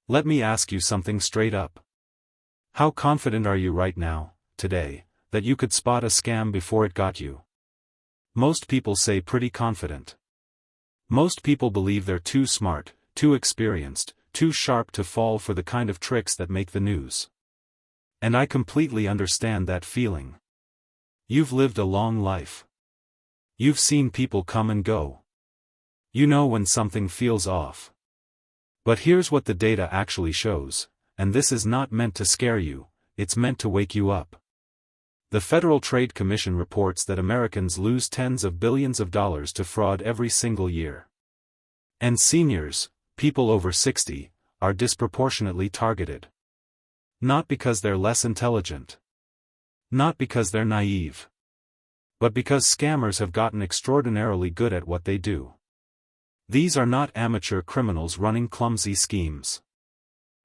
Let me ask you something straight up. How confident are you right now, today, that you could spot a scam before it got you? Most people say pretty confident. Most people believe they're too smart, too experienced, too sharp to fall for the kind of tricks that make the news. And I completely understand that feeling. You've lived a long life. You've seen people come and go. You know when something feels off. But here's what the data actually shows, and this is not meant to scare you, it's meant to wake you up. The Federal Trade Commission reports that Americans lose tens of billions of dollars to fraud every single year. And seniors, people over 60, are disproportionately targeted. Not because they're less intelligent. Not because they're naive. But because scammers have gotten extraordinarily good at what they do. These are not amateur criminals running clumsy schemes.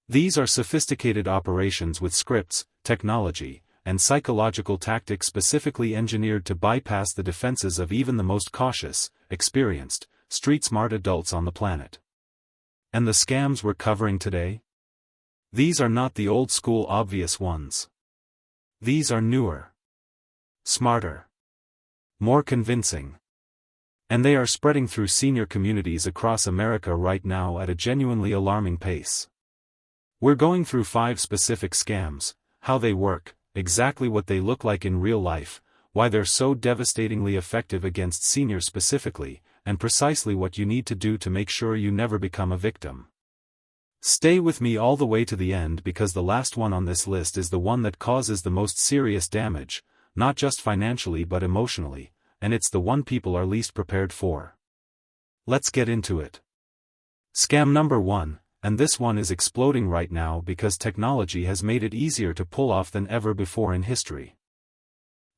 These are sophisticated operations with scripts, technology, and psychological tactics specifically engineered to bypass the defenses of even the most cautious, experienced, street-smart adults on the planet. And the scams we're covering today? These are not the old-school obvious ones. These are newer, smarter, more convincing. And they are spreading through senior communities across America right now at a genuinely alarming pace. We're going through 5 specific scams, how they work, exactly what they look like in real life, why they're so devastatingly effective against seniors specifically, and precisely what you need to do to make sure you never become a victim. Stay with me all the way to the end because the last one on this list is the one that causes the most serious damage, not just financially but emotionally, and it's the one people are least prepared for. Let's get into it. Scam number 1, and this one is exploding right now because technology has made it easier to pull off than ever before in history.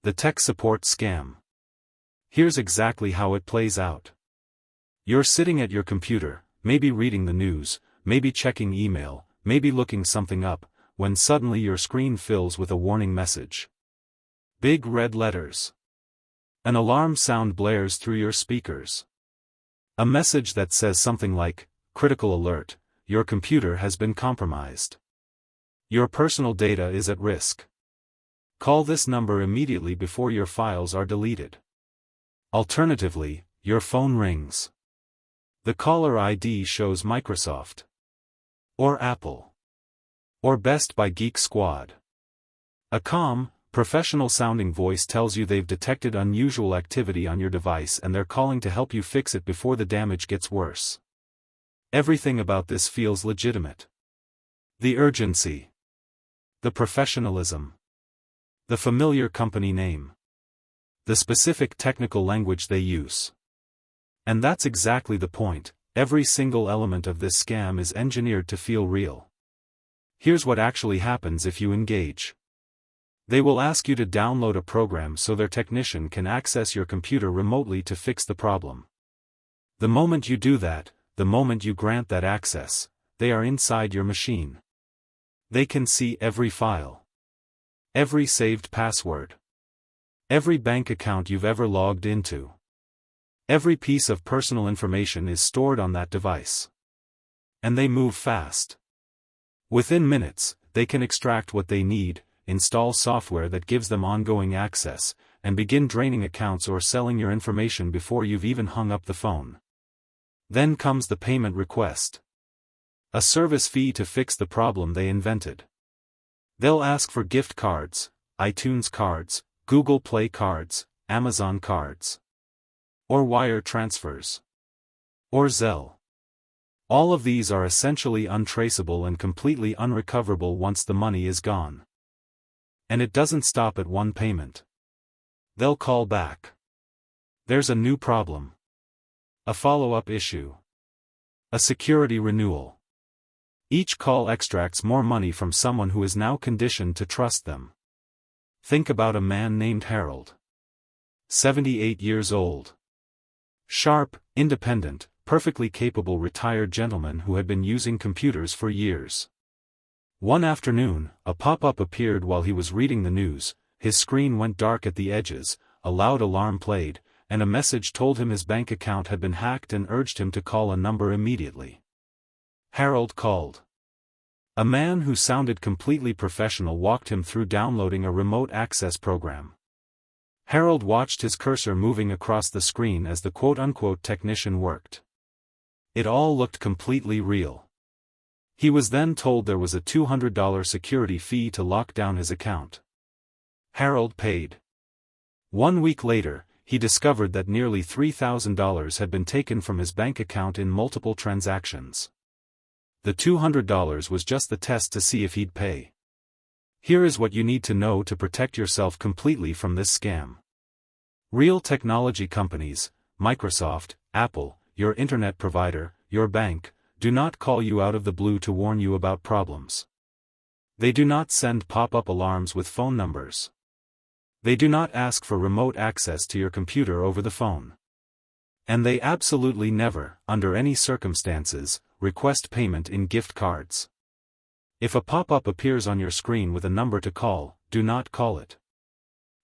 The tech support scam. Here's exactly how it plays out. You're sitting at your computer, maybe reading the news, maybe checking email, maybe looking something up, when suddenly your screen fills with a warning message. Big red letters. An alarm sound blares through your speakers. A message that says something like, "Critical alert, your computer has been compromised. Your personal data is at risk. Call this number immediately before your files are deleted." Alternatively, your phone rings. The caller ID shows Microsoft. Or Apple. Or Best Buy Geek Squad. A calm, professional-sounding voice tells you they've detected unusual activity on your device and they're calling to help you fix it before the damage gets worse. Everything about this feels legitimate. The urgency. The professionalism. The familiar company name. The specific technical language they use. And that's exactly the point, every single element of this scam is engineered to feel real. Here's what actually happens if you engage. They will ask you to download a program so their technician can access your computer remotely to fix the problem. The moment you do that, the moment you grant that access, they are inside your machine. They can see every file. Every saved password. Every bank account you've ever logged into. Every piece of personal information is stored on that device. And they move fast. Within minutes, they can extract what they need, install software that gives them ongoing access, and begin draining accounts or selling your information before you've even hung up the phone. Then comes the payment request. A service fee to fix the problem they invented. They'll ask for gift cards, iTunes cards, Google Play cards, Amazon cards. Or wire transfers. Or Zelle. All of these are essentially untraceable and completely unrecoverable once the money is gone. And it doesn't stop at one payment. They'll call back. There's a new problem. A follow-up issue. A security renewal. Each call extracts more money from someone who is now conditioned to trust them. Think about a man named Harold. 78 years old. Sharp, independent, perfectly capable retired gentleman who had been using computers for years. One afternoon, a pop-up appeared while he was reading the news, his screen went dark at the edges, a loud alarm played, and a message told him his bank account had been hacked and urged him to call a number immediately. Harold called. A man who sounded completely professional walked him through downloading a remote access program. Harold watched his cursor moving across the screen as the quote-unquote technician worked. It all looked completely real. He was then told there was a $200 security fee to lock down his account. Harold paid. 1 week later, he discovered that nearly $3,000 had been taken from his bank account in multiple transactions. The $200 was just the test to see if he'd pay. Here is what you need to know to protect yourself completely from this scam. Real technology companies, Microsoft, Apple, your internet provider, your bank, do not call you out of the blue to warn you about problems. They do not send pop-up alarms with phone numbers. They do not ask for remote access to your computer over the phone. And they absolutely never, under any circumstances, request payment in gift cards. If a pop-up appears on your screen with a number to call, do not call it.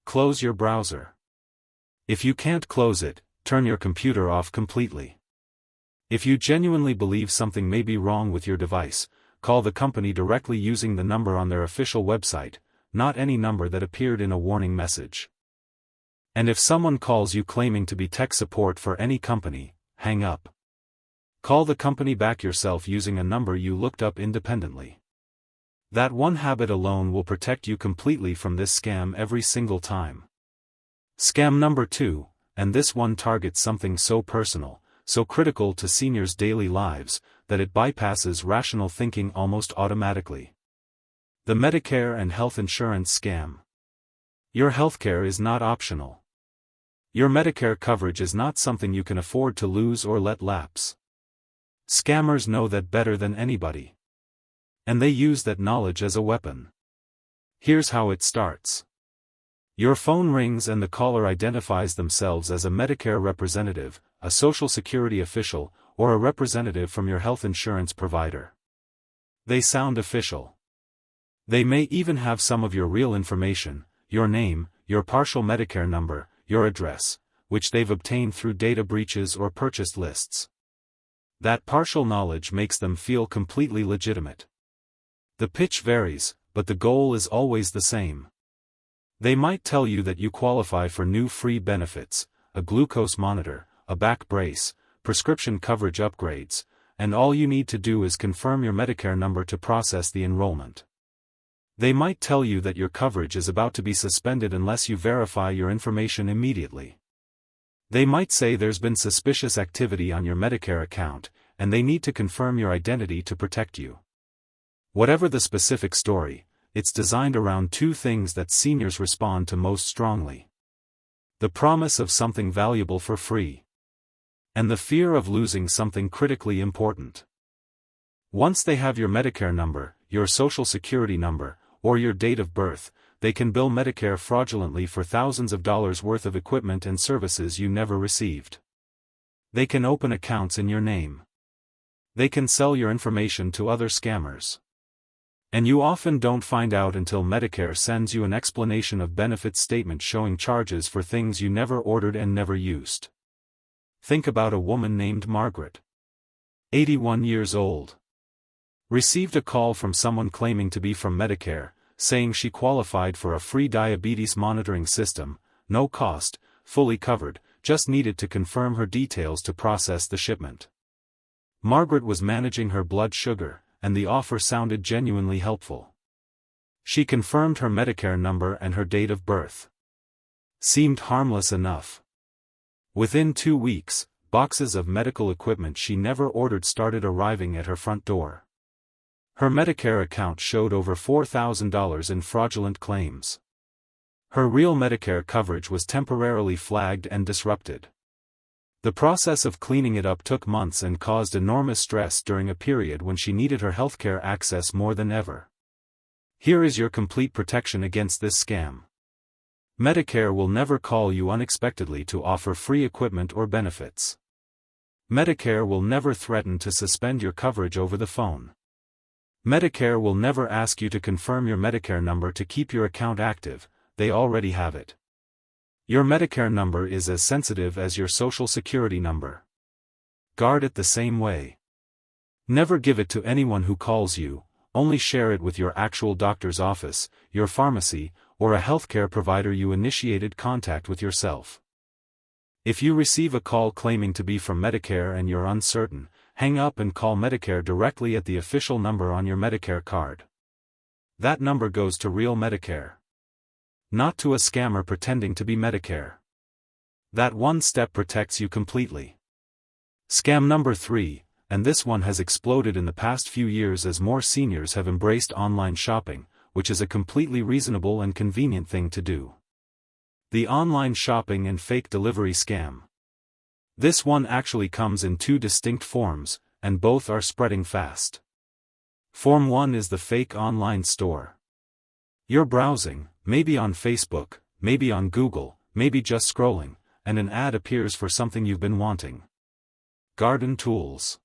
Close your browser. If you can't close it, turn your computer off completely. If you genuinely believe something may be wrong with your device, call the company directly using the number on their official website, not any number that appeared in a warning message. And if someone calls you claiming to be tech support for any company, hang up. Call the company back yourself using a number you looked up independently. That one habit alone will protect you completely from this scam every single time. Scam number 2, and this one targets something so personal, so critical to seniors' daily lives, that it bypasses rational thinking almost automatically. The Medicare and health insurance scam. Your healthcare is not optional. Your Medicare coverage is not something you can afford to lose or let lapse. Scammers know that better than anybody. And they use that knowledge as a weapon. Here's how it starts. Your phone rings and the caller identifies themselves as a Medicare representative, a Social Security official, or a representative from your health insurance provider. They sound official. They may even have some of your real information, your name, your partial Medicare number, your address, which they've obtained through data breaches or purchased lists. That partial knowledge makes them feel completely legitimate. The pitch varies, but the goal is always the same. They might tell you that you qualify for new free benefits, a glucose monitor, a back brace, prescription coverage upgrades, and all you need to do is confirm your Medicare number to process the enrollment. They might tell you that your coverage is about to be suspended unless you verify your information immediately. They might say there's been suspicious activity on your Medicare account, and they need to confirm your identity to protect you. Whatever the specific story, it's designed around two things that seniors respond to most strongly. The promise of something valuable for free. And the fear of losing something critically important. Once they have your Medicare number, your Social Security number, or your date of birth, they can bill Medicare fraudulently for thousands of dollars worth of equipment and services you never received. They can open accounts in your name. They can sell your information to other scammers. And you often don't find out until Medicare sends you an explanation of benefits statement showing charges for things you never ordered and never used. Think about a woman named Margaret. 81 years old. Received a call from someone claiming to be from Medicare, saying she qualified for a free diabetes monitoring system, no cost, fully covered, just needed to confirm her details to process the shipment. Margaret was managing her blood sugar, and the offer sounded genuinely helpful. She confirmed her Medicare number and her date of birth. Seemed harmless enough. Within 2 weeks, boxes of medical equipment she never ordered started arriving at her front door. Her Medicare account showed over $4,000 in fraudulent claims. Her real Medicare coverage was temporarily flagged and disrupted. The process of cleaning it up took months and caused enormous stress during a period when she needed her healthcare access more than ever. Here is your complete protection against this scam. Medicare will never call you unexpectedly to offer free equipment or benefits. Medicare will never threaten to suspend your coverage over the phone. Medicare will never ask you to confirm your Medicare number to keep your account active, they already have it. Your Medicare number is as sensitive as your Social Security number. Guard it the same way. Never give it to anyone who calls you, only share it with your actual doctor's office, your pharmacy, or a healthcare provider you initiated contact with yourself. If you receive a call claiming to be from Medicare and you're uncertain, hang up and call Medicare directly at the official number on your Medicare card. That number goes to real Medicare. Not to a scammer pretending to be Medicare. That one step protects you completely. Scam number 3, and this one has exploded in the past few years as more seniors have embraced online shopping, which is a completely reasonable and convenient thing to do. The online shopping and fake delivery scam. This one actually comes in 2 distinct forms, and both are spreading fast. Form 1 is the fake online store. You're browsing, maybe on Facebook, maybe on Google, maybe just scrolling, and an ad appears for something you've been wanting. Garden tools,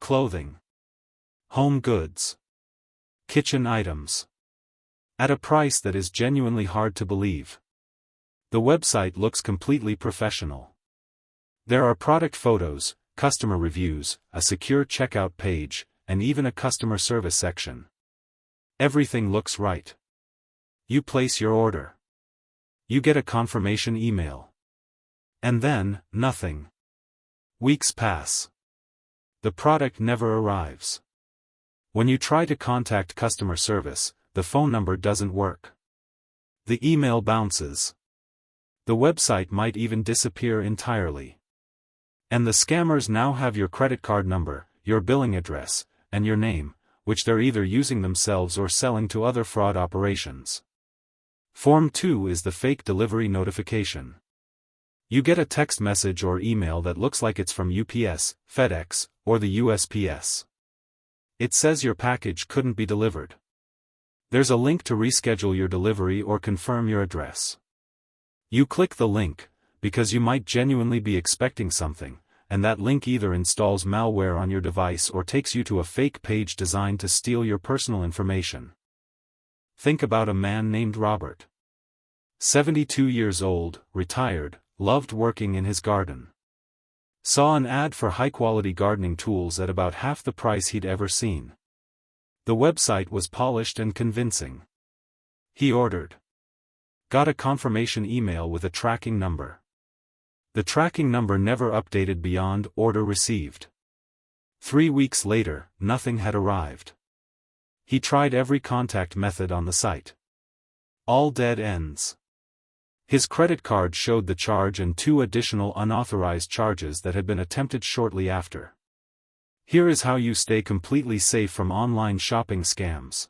clothing, home goods, kitchen items. At a price that is genuinely hard to believe. The website looks completely professional. There are product photos, customer reviews, a secure checkout page, and even a customer service section. Everything looks right. You place your order. You get a confirmation email. And then, nothing. Weeks pass. The product never arrives. When you try to contact customer service, the phone number doesn't work. The email bounces. The website might even disappear entirely. And the scammers now have your credit card number, your billing address, and your name, which they're either using themselves or selling to other fraud operations. Form 2 is the fake delivery notification. You get a text message or email that looks like it's from UPS, FedEx, or the USPS. It says your package couldn't be delivered. There's a link to reschedule your delivery or confirm your address. You click the link, because you might genuinely be expecting something, and that link either installs malware on your device or takes you to a fake page designed to steal your personal information. Think about a man named Robert. 72 years old, retired, loved working in his garden. Saw an ad for high-quality gardening tools at about half the price he'd ever seen. The website was polished and convincing. He ordered. Got a confirmation email with a tracking number. The tracking number never updated beyond order received. 3 weeks later, nothing had arrived. He tried every contact method on the site. All dead ends. His credit card showed the charge and 2 additional unauthorized charges that had been attempted shortly after. Here is how you stay completely safe from online shopping scams.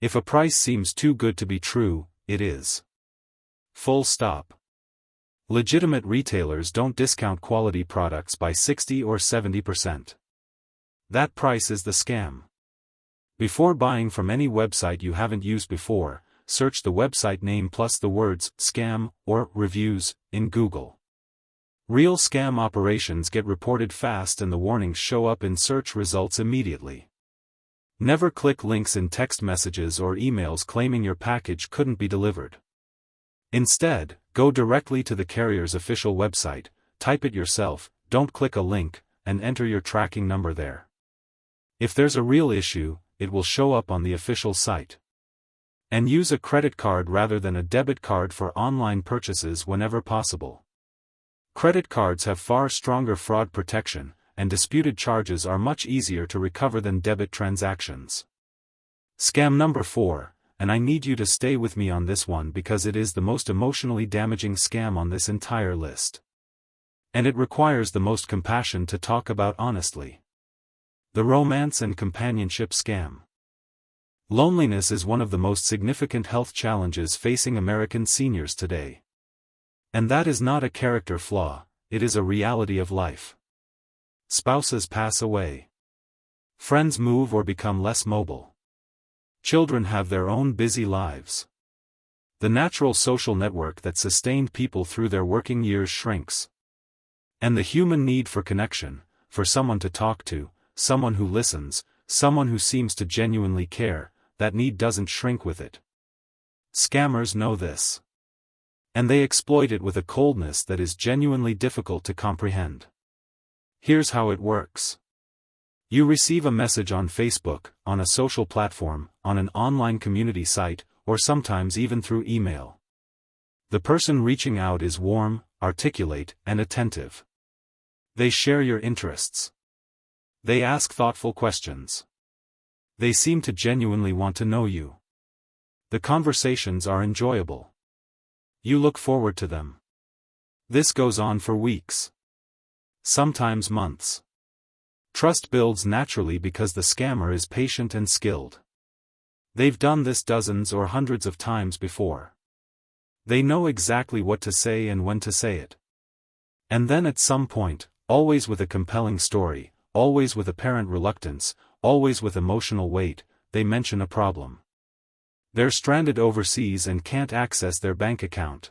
If a price seems too good to be true, it is. Full stop. Legitimate retailers don't discount quality products by 60 or 70%. That price is the scam. Before buying from any website you haven't used before, search the website name plus the words scam or reviews in Google. Real scam operations get reported fast and the warnings show up in search results immediately. Never click links in text messages or emails claiming your package couldn't be delivered. Instead, go directly to the carrier's official website, type it yourself, don't click a link, and enter your tracking number there. If there's a real issue, it will show up on the official site. And use a credit card rather than a debit card for online purchases whenever possible. Credit cards have far stronger fraud protection, and disputed charges are much easier to recover than debit transactions. Scam number 4, and I need you to stay with me on this one because it is the most emotionally damaging scam on this entire list. And it requires the most compassion to talk about honestly. The romance and companionship scam. Loneliness is one of the most significant health challenges facing American seniors today. And that is not a character flaw, it is a reality of life. Spouses pass away. Friends move or become less mobile. Children have their own busy lives. The natural social network that sustained people through their working years shrinks. And the human need for connection, for someone to talk to, someone who listens, someone who seems to genuinely care, that need doesn't shrink with it. Scammers know this. And they exploit it with a coldness that is genuinely difficult to comprehend. Here's how it works. You receive a message on Facebook, on a social platform, on an online community site, or sometimes even through email. The person reaching out is warm, articulate, and attentive. They share your interests. They ask thoughtful questions. They seem to genuinely want to know you. The conversations are enjoyable. You look forward to them. This goes on for weeks. Sometimes months. Trust builds naturally because the scammer is patient and skilled. They've done this dozens or hundreds of times before. They know exactly what to say and when to say it. And then at some point, always with a compelling story, always with apparent reluctance, always with emotional weight, they mention a problem. They're stranded overseas and can't access their bank account.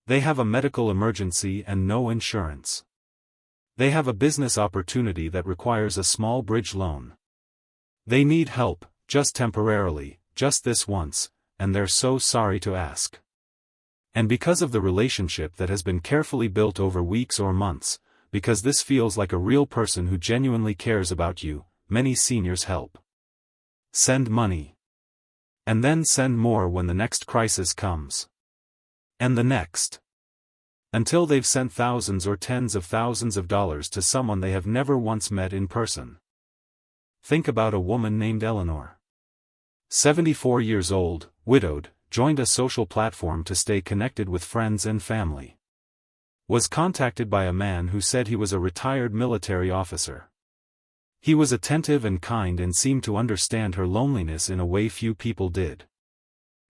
They have a medical emergency and no insurance. They have a business opportunity that requires a small bridge loan. They need help, just temporarily, just this once, and they're so sorry to ask. And because of the relationship that has been carefully built over weeks or months, because this feels like a real person who genuinely cares about you, many seniors help. Send money. And then send more when the next crisis comes. And the next. Until they've sent thousands or tens of thousands of dollars to someone they have never once met in person. Think about a woman named Eleanor. 74 years old, widowed, joined a social platform to stay connected with friends and family. Was contacted by a man who said he was a retired military officer. He was attentive and kind and seemed to understand her loneliness in a way few people did.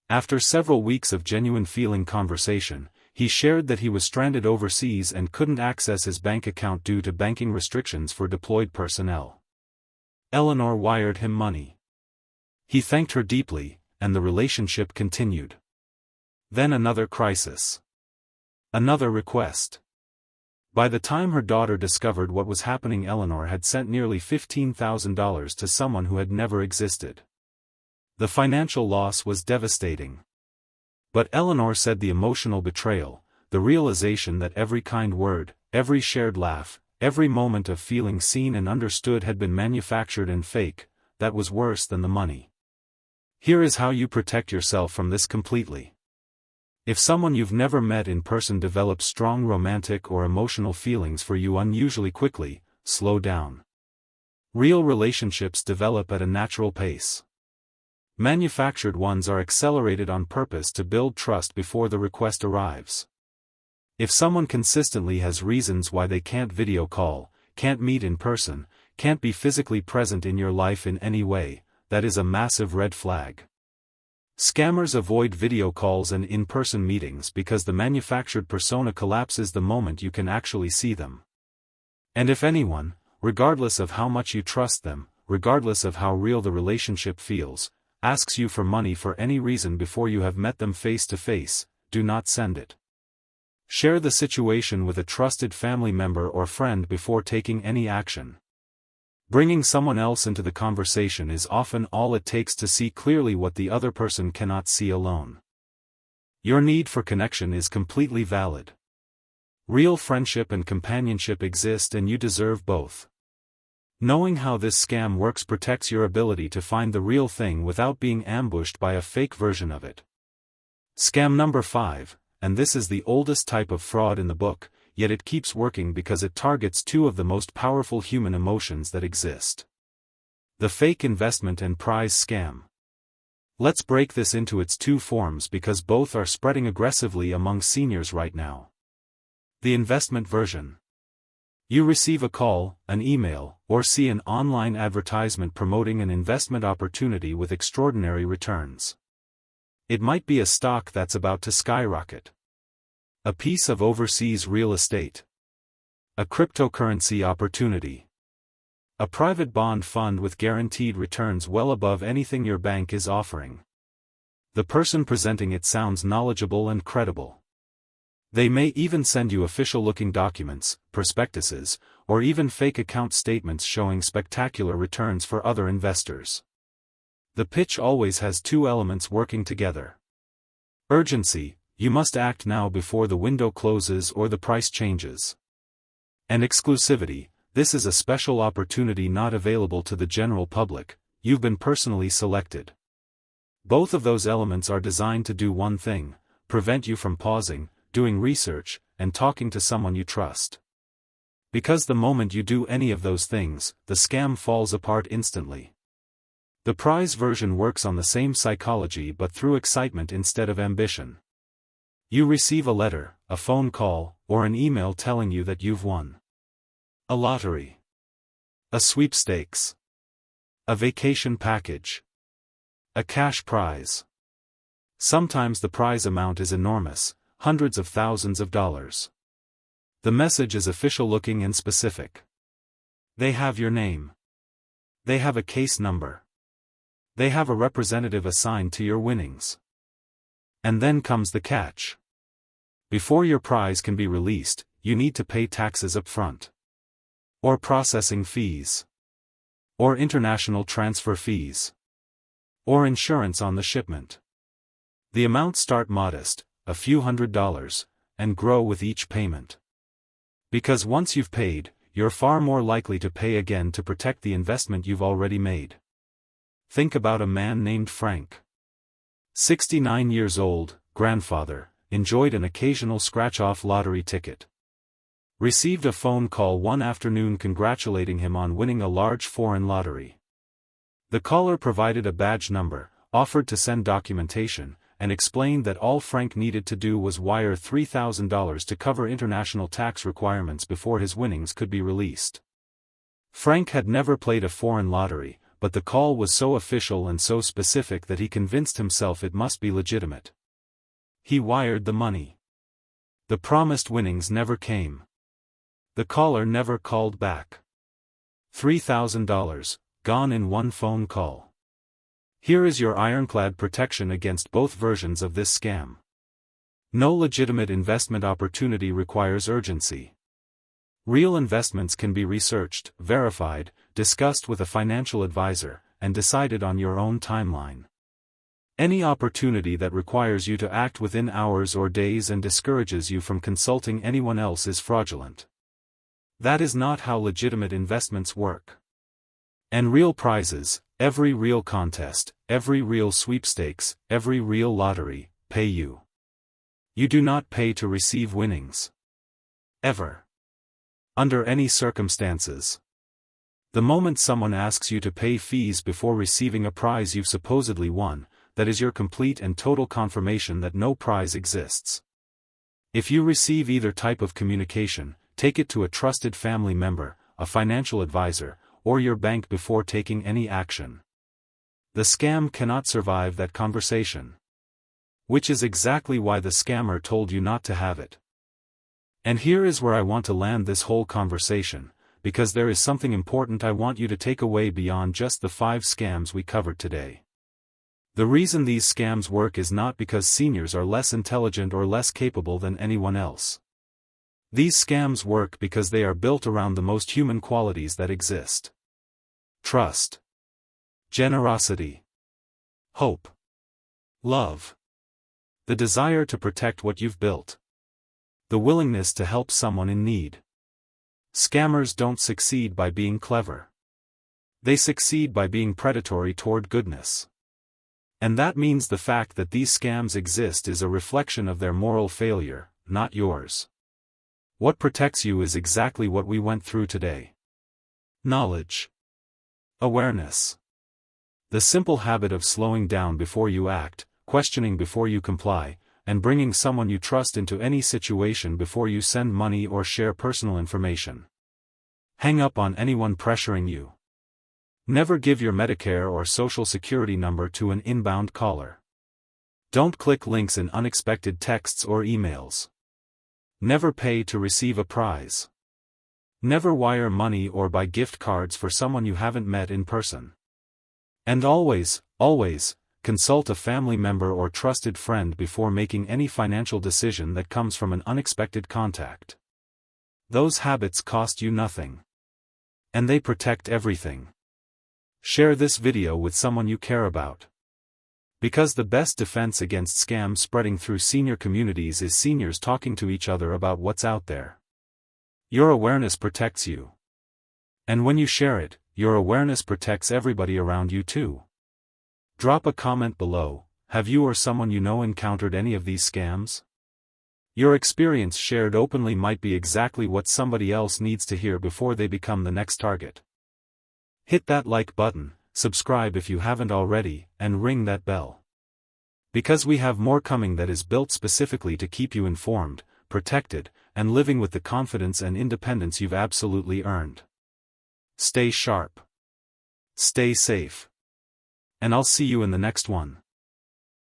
After several weeks of genuine feeling conversation, he shared that he was stranded overseas and couldn't access his bank account due to banking restrictions for deployed personnel. Eleanor wired him money. He thanked her deeply, and the relationship continued. Then another crisis. Another request. By the time her daughter discovered what was happening, Eleanor had sent nearly $15,000 to someone who had never existed. The financial loss was devastating. But Eleanor said the emotional betrayal, the realization that every kind word, every shared laugh, every moment of feeling seen and understood had been manufactured and fake, that was worse than the money. Here is how you protect yourself from this completely. If someone you've never met in person develops strong romantic or emotional feelings for you unusually quickly, slow down. Real relationships develop at a natural pace. Manufactured ones are accelerated on purpose to build trust before the request arrives. If someone consistently has reasons why they can't video call, can't meet in person, can't be physically present in your life in any way, that is a massive red flag. Scammers avoid video calls and in-person meetings because the manufactured persona collapses the moment you can actually see them. And if anyone, regardless of how much you trust them, regardless of how real the relationship feels, asks you for money for any reason before you have met them face to face, do not send it. Share the situation with a trusted family member or friend before taking any action. Bringing someone else into the conversation is often all it takes to see clearly what the other person cannot see alone. Your need for connection is completely valid. Real friendship and companionship exist and you deserve both. Knowing how this scam works protects your ability to find the real thing without being ambushed by a fake version of it. Scam number 5, and this is the oldest type of fraud in the book, yet it keeps working because it targets two of the most powerful human emotions that exist. The fake investment and prize scam. Let's break this into its two forms because both are spreading aggressively among seniors right now. The investment version. You receive a call, an email, or see an online advertisement promoting an investment opportunity with extraordinary returns. It might be a stock that's about to skyrocket. A piece of overseas real estate. A cryptocurrency opportunity. A private bond fund with guaranteed returns well above anything your bank is offering. The person presenting it sounds knowledgeable and credible. They may even send you official-looking documents, prospectuses, or even fake account statements showing spectacular returns for other investors. The pitch always has two elements working together. Urgency. You must act now before the window closes or the price changes. And exclusivity, This is a special opportunity not available to the general public. You've been personally selected. Both of those elements are designed to do one thing: prevent you from pausing, doing research, and talking to someone you trust. Because the moment you do any of those things, the scam falls apart instantly. The prize version works on the same psychology but through excitement instead of ambition. You receive a letter, a phone call, or an email telling you that you've won a lottery, a sweepstakes, a vacation package, a cash prize. Sometimes the prize amount is enormous, hundreds of thousands of dollars. The message is official-looking and specific. They have your name. They have a case number. They have a representative assigned to your winnings. And then comes the catch. Before your prize can be released, you need to pay taxes up front, or processing fees, or international transfer fees, or insurance on the shipment. The amounts start modest, a few $100s, and grow with each payment. Because once you've paid, you're far more likely to pay again to protect the investment you've already made. Think about a man named Frank. 69 years old, grandfather, enjoyed an occasional scratch-off lottery ticket. Received a phone call one afternoon congratulating him on winning a large foreign lottery. The caller provided a badge number, offered to send documentation, and explained that all Frank needed to do was wire $3,000 to cover international tax requirements before his winnings could be released. Frank had never played a foreign lottery, but the call was so official and so specific that he convinced himself it must be legitimate. He wired the money. The promised winnings never came. The caller never called back. $3,000, gone in one phone call. Here is your ironclad protection against both versions of this scam. No legitimate investment opportunity requires urgency. Real investments can be researched, verified, discussed with a financial advisor, and decided on your own timeline. Any opportunity that requires you to act within hours or days and discourages you from consulting anyone else is fraudulent. That is not how legitimate investments work. And real prizes, every real contest, every real sweepstakes, every real lottery, pay you. You do not pay to receive winnings. Ever. Under any circumstances. The moment someone asks you to pay fees before receiving a prize you've supposedly won, that is your complete and total confirmation that no prize exists. If you receive either type of communication, take it to a trusted family member, a financial advisor, or your bank before taking any action. The scam cannot survive that conversation. Which is exactly why the scammer told you not to have it. And here is where I want to land this whole conversation, because there is something important I want you to take away beyond just the 5 scams we covered today. The reason these scams work is not because seniors are less intelligent or less capable than anyone else. These scams work because they are built around the most human qualities that exist. Trust, generosity, hope, love, the desire to protect what you've built, the willingness to help someone in need. Scammers don't succeed by being clever. They succeed by being predatory toward goodness. And that means the fact that these scams exist is a reflection of their moral failure, not yours. What protects you is exactly what we went through today. Knowledge. Awareness. The simple habit of slowing down before you act, questioning before you comply, and bringing someone you trust into any situation before you send money or share personal information. Hang up on anyone pressuring you. Never give your Medicare or Social Security number to an inbound caller. Don't click links in unexpected texts or emails. Never pay to receive a prize. Never wire money or buy gift cards for someone you haven't met in person. And always, always, consult a family member or trusted friend before making any financial decision that comes from an unexpected contact. Those habits cost you nothing. And they protect everything. Share this video with someone you care about. Because the best defense against scams spreading through senior communities is seniors talking to each other about what's out there. Your awareness protects you. And when you share it, your awareness protects everybody around you too. Drop a comment below. Have you or someone you know encountered any of these scams? Your experience shared openly might be exactly what somebody else needs to hear before they become the next target. Hit that like button, subscribe if you haven't already, and ring that bell. Because we have more coming that is built specifically to keep you informed, protected, and living with the confidence and independence you've absolutely earned. Stay sharp. Stay safe. And I'll see you in the next one.